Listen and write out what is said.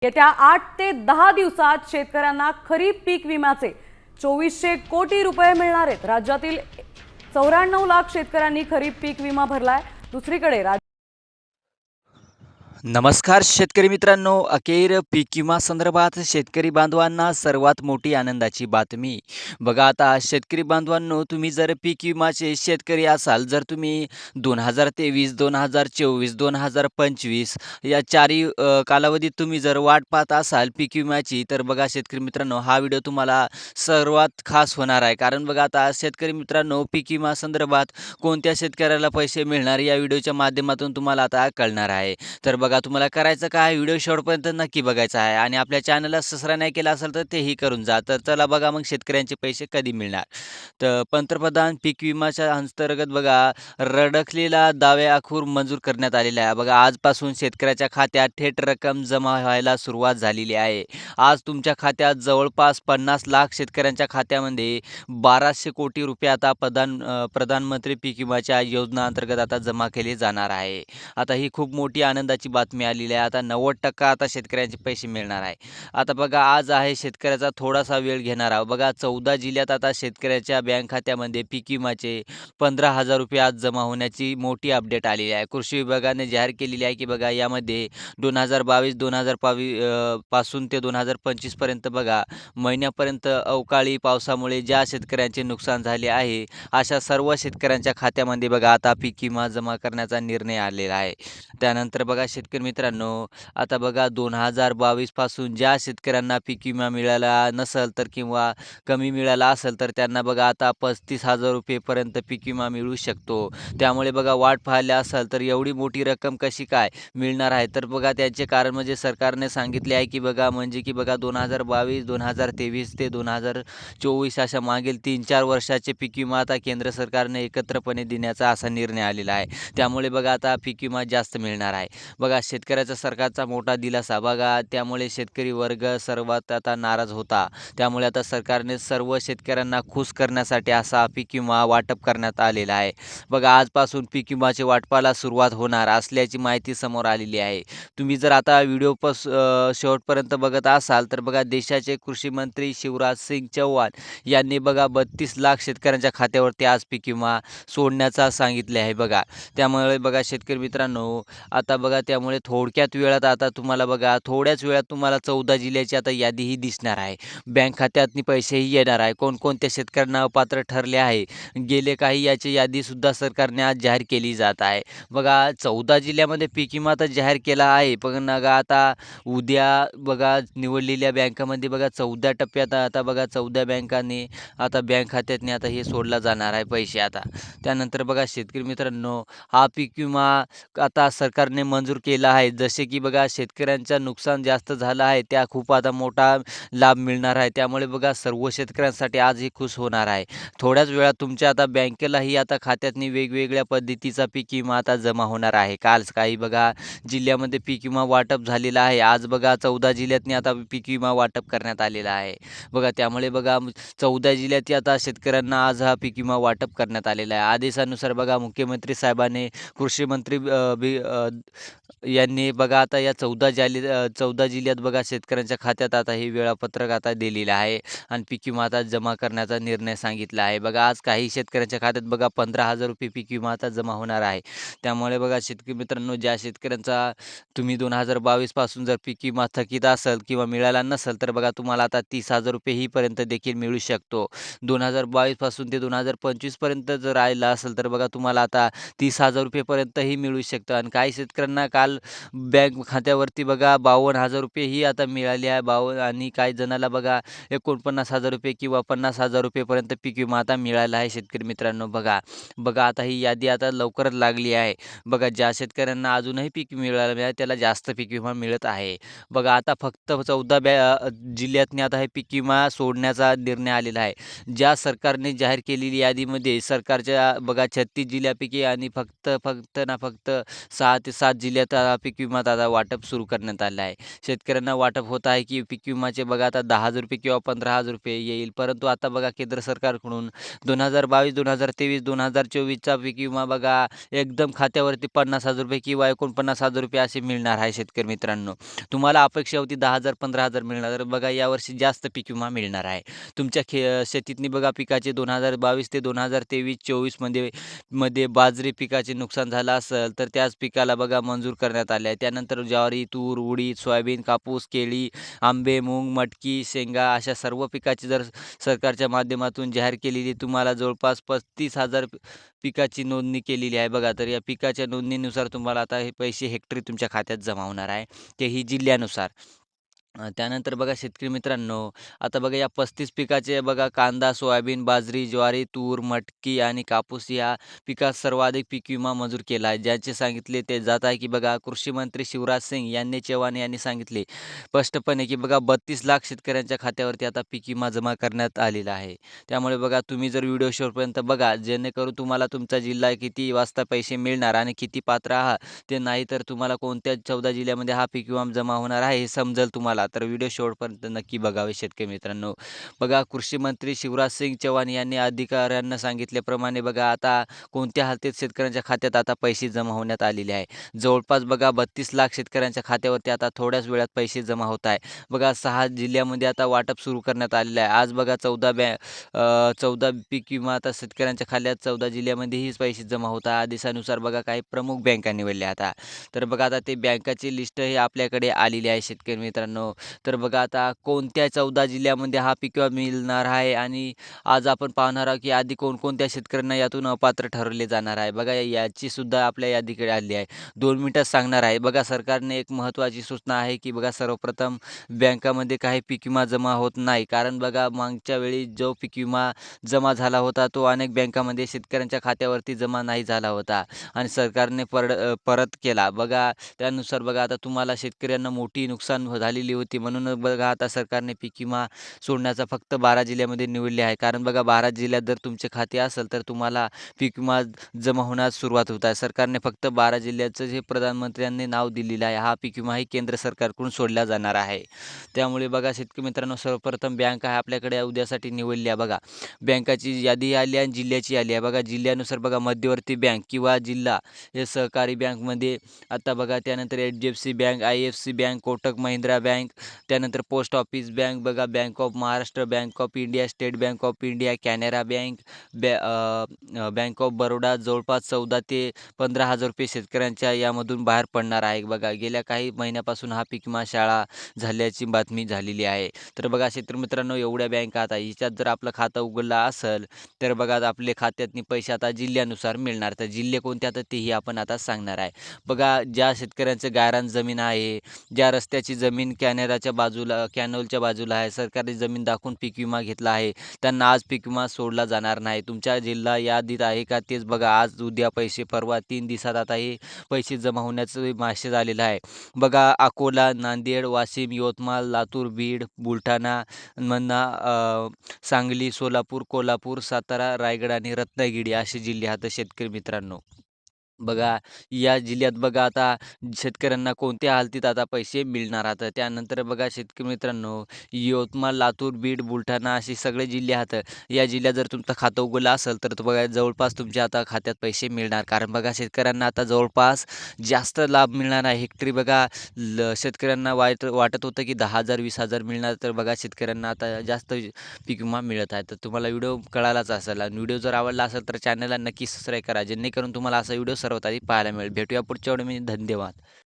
येत्या 8 ते 10 दिवसात शेतकऱ्यांना खरीप पीक विम्याचे 2400 कोटी रुपये मिळणार आहेत। राज्यातील 94 लाख शेतकऱ्यांनी खरीप पीक विमा भरलाय। दुसरीकडे नमस्कार शेतकरी मित्रांनो, अखेर पीक विमा संदर्भात शेतकरी बांधवांना सर्वात मोठी आनंदाची बातमी। बघा आता शेतकरी बांधवांनो, तुम्ही जर पीक विमाचे शेतकरी असाल, जर तुम्ही 2023, 2024, 2025 या चारही कालावधीत तुम्ही जर वाट पाहत असाल पीक विम्याची, तर बघा शेतकरी मित्रांनो, हा व्हिडिओ तुम्हाला सर्वात खास होणार आहे। कारण बघा आता शेतकरी मित्रांनो, पीक विमा संदर्भात कोणत्या शेतकऱ्याला पैसे मिळणार या व्हिडिओच्या माध्यमातून तुम्हाला आता कळणार आहे। तर बघा तुम्हाला करायचं काय, व्हिडिओ शेवटपर्यंत नक्की बघायचा आहे आणि आपल्या चॅनलला सबस्क्राईब नाही केलं असेल तर तेही करून जा। तर चला बघा मग शेतकऱ्यांचे पैसे कधी मिळणार। तर पंतप्रधान पीक विमाच्या अंतर्गत बघा रडकलेला दावे आखूर मंजूर करण्यात आलेला आहे। बघा आजपासून शेतकऱ्याच्या खात्यात थेट रक्कम जमा व्हायला सुरुवात झालेली आहे। आज तुमच्या खात्यात जवळपास 50 लाख शेतकऱ्यांच्या खात्यामध्ये 1200 कोटी रुपये आता प्रधानमंत्री पीक विमाच्या योजना अंतर्गत आता जमा केले जाणार आहे। आता ही खूप मोठी आनंदाची बातमी आलेली आहे। आता 90% आता शेतकऱ्यांचे पैसे मिळणार आहे। आता बघा आज आहे शेतकऱ्याचा थोडासा वेळ घेणार आहे। बघा 14 जिल्ह्यात आता शेतकऱ्याच्या बँक खात्यामध्ये पीक विमाचे 15,000 रुपये आज जमा होण्याची मोठी अपडेट आलेली आहे। कृषी विभागाने जाहीर केलेली आहे की बघा यामध्ये 2022 पासून ते 2025 पर्यंत बघा महिन्यापर्यंत अवकाळी पावसामुळे ज्या शेतकऱ्यांचे नुकसान झाले आहे, अशा सर्व शेतकऱ्यांच्या खात्यामध्ये बघा आता पीक विमा जमा करण्याचा निर्णय आलेला आहे। त्यानंतर बघा शेतकरी मित्रांनो, आता बघा 2022 पासून ज्या शेतकऱ्यांना पीक विमा मिळाला नसेल तर किंवा कमी मिळाला असेल तर त्यांना बघा आता 35,000 रुपयेपर्यंत पीक विमा मिळू शकतो। त्यामुळे बघा वाट पाहिली असेल तर एवढी मोठी रक्कम कशी काय मिळणार आहे, तर बघा त्याचे कारण म्हणजे सरकारने सांगितले आहे की बघा म्हणजे की बघा 2022, 2023 ते 2024 अशा मागील 3-4 वर्षाचे पीक विमा आता केंद्र सरकारने एकत्रपणे देण्याचा असा निर्णय आलेला आहे। त्यामुळे बघा आता पीक विमा जास्त मिळणार आहे। बघा शेतकऱ्याचा सरकारचा मोठा दिलासा बघा, त्यामुळे शेतकरी वर्ग सर्वात आता नाराज होता। त्यामुळे आता सरकारने सर्व शेतकऱ्यांना खुश करण्यासाठी असा पीक विमा वाटप करण्यात आलेला आहे। बघा आजपासून पीक विमाचे वाटपाला सुरुवात होणार असल्याची माहिती समोर आलेली आहे। तुम्ही जर आता व्हिडिओ शेवटपर्यंत बघत असाल तर बघा देशाचे कृषी मंत्री शिवराज सिंग चौहान यांनी बघा 32 लाख शेतकऱ्यांच्या खात्यावरती आज पीक विमा सोडण्याचा सांगितले आहे बघा। त्यामुळे बघा शेतकरी मित्रांनो, आता बघा त्यामुळे थोडक्यात वेळात आता तुम्हाला बघा थोड्याच वेळात तुम्हाला 14 जिल्ह्याची आता यादीही दिसणार आहे। बँक खात्यातनी पैसेही येणार आहे। कोणकोणत्या शेतकऱ्यांना अपात्र ठरले आहे गेले काही याची यादीसुद्धा सरकारने आज जाहीर केली जात आहे। बघा 14 जिल्ह्यामध्ये पीक विमा तर जाहीर केला आहे, पण बघा आता उद्या बघा निवडलेल्या बँकामध्ये बघा 14 टप्प्यात आता बघा 14 बँकांनी आता बँक खात्यातनी आता हे सोडला जाणार आहे पैसे आता। त्यानंतर बघा शेतकरी मित्रांनो, हा पीक विमा आता सरकारने मंजूर केला आहे। जसे की बघा शेतकऱ्यांचं नुकसान जास्त झालं आहे, त्या खूप आता मोठा लाभ मिळणार आहे। त्यामुळे बघा सर्व शेतकऱ्यांसाठी आज हे खुश होणार आहे। थोड्याच वेळात तुमच्या आता बँकेलाही आता खात्यातनी वेगवेगळ्या पद्धतीचा पीक विमा आता जमा होणार आहे। काल काही बघा जिल्ह्यामध्ये पीक विमा वाटप झालेला आहे। आज बघा 14 जिल्ह्यातनी आता पीक विमा वाटप करण्यात आलेला आहे बघा। त्यामुळे बघा 14 जिल्ह्यात आता शेतकऱ्यांना आज हा पीक विमा वाटप करण्यात आलेला आहे। आदेशानुसार बघा मुख्यमंत्री साहेबांनी कृषी मंत्री यांनी बघा आता या 14 जिल्ह्यात बघा शेतकऱ्यांच्या खात्यात आता हे वेळापत्रक आता दिलेलं आहे आणि पीक विमा आता जमा करण्याचा निर्णय सांगितला आहे बघा। आज काही शेतकऱ्यांच्या खात्यात बघा 15,000 रुपये पीक विमा आता जमा होणार आहे। त्यामुळे बघा शेतकरी मित्रांनो, ज्या शेतकऱ्यांचा तुम्ही 2022 पासून जर पीक विमा थकीत असेल किंवा मिळाला नसेल तर बघा तुम्हाला आता 30,000 रुपये ही पर्यंत देखील मिळू शकतो। 2022 पासून ते 2025 पर्यंत जर राहिला असेल तर बघा तुम्हाला आता 30,000 रुपयेपर्यंतही मिळू शकतं। आणि काही शेतकऱ्यांना काल बँक खात्यावरती बघा 52,000 रुपये ही आता मिळाली आहे। आणि काही जणाला बघा 49,000 रुपये किंवा 50,000 रुपयेपर्यंत पीक विमा आता मिळाला आहे शेतकरी मित्रांनो बघा। आता ही यादी आता लवकरच लागली आहे बघा। ज्या शेतकऱ्यांना अजूनही पीक मिळालं नाही त्याला जास्त पीक विमा मिळत आहे बघा। आता फक्त 14 जिल्ह्यातनी आता हे पीक विमा सोडण्याचा निर्णय आलेला आहे। ज्या सरकारने जाहीर केलेली यादीमध्ये सरकारच्या बघा 36 जिल्ह्यापैकी आणि फक्त 6 ते 7 जिल्ह्यात आता पीक विमा आता वाटप सुरू करण्यात आलं आहे. शेतकऱ्यांना वाटप होत आहे की पीक विमाचे बघा आता 10,000 रुपये किंवा 15,000 रुपये येईल. परंतु आता बघा केंद्र सरकारकडून 2022, 2023, 2024चा पीक विमा बघा एकदम खात्यावरती 50,000 रुपये किंवा 49,000 रुपये असे मिळणार आहे शेतकरी मित्रांनो. तुम्हाला अपेक्षा होती 10,000, 15,000 मिळणार, तर बघा यावर्षी जास्त पीक विमा मिळणार आहे. तुमच्या शेतीतनी बघा पिकाचे 2022 ते 2023-24 मध्ये बाजरी पिकाचे नुकसान झालं असेल तर त्याच पिकाला बघा मंजूर करण्यात आले आहे. त्यानंतर ज्वारी, तूर, उडीद, सोयाबीन, कापूस, केळी, आंबे, मूग, मटकी, शेंगा अशा सर्व पिकाची जर सरकारच्या माध्यमातून जाहीर केलेली तुम्हाला जवळपास 35,000 पिकाची नोंदणी केलेली आहे बघा. तर या पिकाच्या नोंदणीनुसार तुम्हाला आता हे पैसे हेक्टरी तुमच्या खात्यात जमा होणार आहे, तेही जिल्ह्यानुसार. त्यानंतर बघा शेतकरी मित्रांनो, आता बघा या 35 पिकाचे बघा कांदा, सोयाबीन, बाजरी, ज्वारी, तूर, मटकी आणि कापूस या पिकात सर्वाधिक पीक विमा मंजूर केला आहे. ज्याचे सांगितले ते जात आहे की बघा कृषी मंत्री शिवराज सिंग चौहान यांनी सांगितले स्पष्टपणे की बघा 32 लाख शेतकऱ्यांच्या खात्यावरती आता पीक विमा जमा करण्यात आलेला आहे. त्यामुळे बघा तुम्ही जर व्हिडिओ शेवटपर्यंत बघा, जेणेकरून तुम्हाला तुमचा जिल्हा किती वाजता पैसे मिळणार आणि किती पात्र आहात ते, नाही तर तुम्हाला कोणत्या 14 जिल्ह्यामध्ये हा पीक विमा जमा होणार आहे हे समजेल तुम्हाला. तर व्हिडिओ शेवटपर्यंत नक्की बघावे शेतकरी मित्रांनो. बघा कृषी मंत्री शिवराज सिंग चौहान यांनी अधिकाऱ्यांना सांगितल्याप्रमाणे बघा आता कोणत्या हालतीत शेतकऱ्यांच्या खात्यात आता पैसे जमा होण्यात आलेले आहे. जवळपास बघा 32 लाख शेतकऱ्यांच्या खात्यावरती आता थोड्याच वेळात पैसे जमा होत आहे. बघा 6 जिल्ह्यामध्ये आता वाटप सुरू करण्यात आलेलं आहे. आज बघा 14 पीक विमा आता शेतकऱ्यांच्या खात्यात 14 जिल्ह्यामध्येही पैसे जमा होत आहे. आदेशानुसार बघा काही प्रमुख बँका निवडल्या आता. तर बघा आता ते बँकाची लिस्ट ही आपल्याकडे आलेली आहे शेतकरी मित्रांनो. तर बघा आता कोणत्या 14 जिल्ह्यामध्ये हा पीक विमा मिळणार आहे आणि आज आपण पाहणार आहोत की आधी कोणकोणत्या शेतकऱ्यांना यातून अपात्र ठरवले जाणार आहे. बघा याची सुद्धा आपल्या यादीकडे आली आहे. 2 मिनिटात सांगणार आहे. बघा सरकारने एक महत्त्वाची सूचना आहे की बघा सर्वप्रथम बँकामध्ये काही पीक विमा जमा होत नाही. कारण बघा मागच्या वेळी जो पीक विमा जमा झाला होता तो अनेक बँकामध्ये शेतकऱ्यांच्या खात्यावरती जमा नाही झाला होता आणि सरकारने परत केला. बघा त्यानुसार बघा आता तुम्हाला शेतकऱ्यांना मोठी नुकसान झालेली होती, म्हणून बघा आता सरकारने पीक विमा सोडण्याचा फक्त 12 जिल्ह्यामध्ये निवडले आहे. कारण बघा 12 जिल्ह्यात जर तुमचे खाते असेल तर तुम्हाला पीक विमा जमा होण्यास सुरुवात होत आहे. सरकारने फक्त 12 जिल्ह्याचं जे प्रधानमंत्र्यांनी नाव दिलेलं आहे हा पीक विमा ही केंद्र सरकारकडून सोडला जाणार आहे. त्यामुळे बघा शेतकरी मित्रांनो, सर्वप्रथम बँक आहे आपल्याकडे उद्यासाठी निवडली आहे. बघा बँकाची यादी आली आहे आणि जिल्ह्याची आली आहे. बघा जिल्ह्यानुसार बघा मध्यवर्ती बँक किंवा जिल्हा हे सहकारी बँकमध्ये आता बघा, त्यानंतर HDFC bank, IFC bank, Kotak Mahindra bank, त्यानंतर पोस्ट ऑफिस बँक, बघा bank of Maharashtra, bank of India, state bank of India, Canara bank, bank of Baroda जवळपास 14 ते 15,000 रुपये शेतकऱ्यांच्या यामधून बाहेर पडणार आहे. बघा गेल्या काही महिन्यापासून हा पीक विमा शाळा झाल्याची बातमी झालेली आहे. तर बघा शेतकरी मित्रांनो, एवढ्या बँका आता हिच्यात जर आपलं खातं उघडलं असेल तर बघा आपले खात्यातनी पैसे आता जिल्ह्यानुसार मिळणार. तर जिल्हे कोणते आता तेही आपण आता सांगणार आहे. बघा ज्या शेतकऱ्यांचं गायरान जमीन आहे, ज्या रस्त्याची जमीन कॅनोलच्या बाजूला आहे, सरकारी जमीन दाखवून पीक विमा घेतला आहे, त्यांना आज पीक विमा सोडला जाणार नाही. तुमच्या जिल्हा यादीत आहे का तेच बघा. आज उद्या पैसे, परवा 3 दिवसात आता हे पैसे जमा होण्याचं मेसेज आलेला आहे. बघा अकोला, नांदेड, वाशिम, यवतमाळ, लातूर, बीड, बुलढाणा, सांगली, सोलापूर, कोल्हापूर, सातारा, रायगड आणि रत्नागिरी असे जिल्हे आहेत शेतकरी मित्रांनो. बघा या जिल्ह्यात बघा आता शेतकऱ्यांना कोणत्या हालतीत आता पैसे मिळणार. आता त्यानंतर बघा शेतकरी मित्रांनो, यवतमाळ, लातूर, बीड, बुलढाणा असे सगळे जिल्हे आहेत. या जिल्ह्यात जर तुमचं खातं उघडलं असेल तर बघा जवळपास तुमच्या आता खात्यात पैसे मिळणार. कारण बघा शेतकऱ्यांना आता जवळपास जास्त लाभ मिळणार आहे. हेक्टरी बघा शेतकऱ्यांना वाटत होतं की 10,000 20,000 मिळणार, तर बघा शेतकऱ्यांना आता जास्त पीक विमा मिळत आहे. तर तुम्हाला व्हिडिओ कळालाच असेल आणि व्हिडिओ जर आवडला असेल तर चॅनलला नक्की सबस्क्राईब करा, जेणेकरून तुम्हाला असा व्हिडिओ सर्वात आधी पाहायला मिळेल. भेटूया पुढच्या व्हिडिओमध्ये. धन्यवाद.